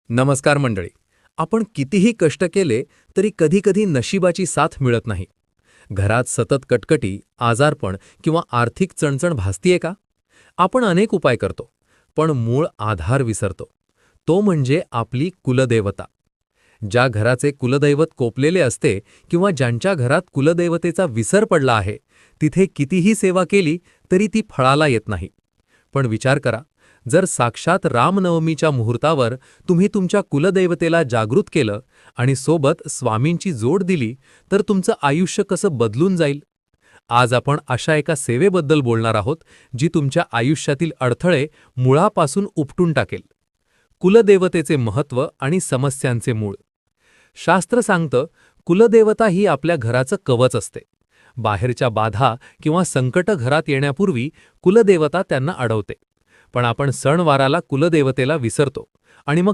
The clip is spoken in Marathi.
नमस्कार मंडळी. आपण कितीही कष्ट केले तरी कधीकधी नशिबाची साथ मिळत नाही. घरात सतत कटकटी, आजारपण किंवा आर्थिक चणचण भासतीये का? आपण अनेक उपाय करतो, पण मूळ आधार विसरतो. तो म्हणजे आपली कुलदेवता. ज्या घराचे कुलदैवत कोपलेले असते किंवा ज्यांच्या घरात कुलदेवतेचा विसर पडला आहे, तिथे कितीही सेवा केली तरी ती फळाला येत नाही. पण विचार करा, जर साक्षात रामनवमीच्या मुहूर्तावर तुम्ही तुमच्या कुलदैवतेला जागृत केलं आणि सोबत स्वामींची जोड दिली, तर तुमचं आयुष्य कसं बदलून जाईल. आज आपण अशा एका सेवेबद्दल बोलणार आहोत, जी तुमच्या आयुष्यातील अडथळे मुळापासून उपटून टाकेल. कुलदेवतेचे महत्त्व आणि समस्यांचे मूळ. शास्त्र सांगतं, कुलदेवता ही आपल्या घराचं कवच असते. बाहेरच्या बाधा किंवा संकट घरात येण्यापूर्वी कुलदेवता त्यांना अडवते. पण आपण सणवाराला कुलदेवतेला विसरतो आणि मग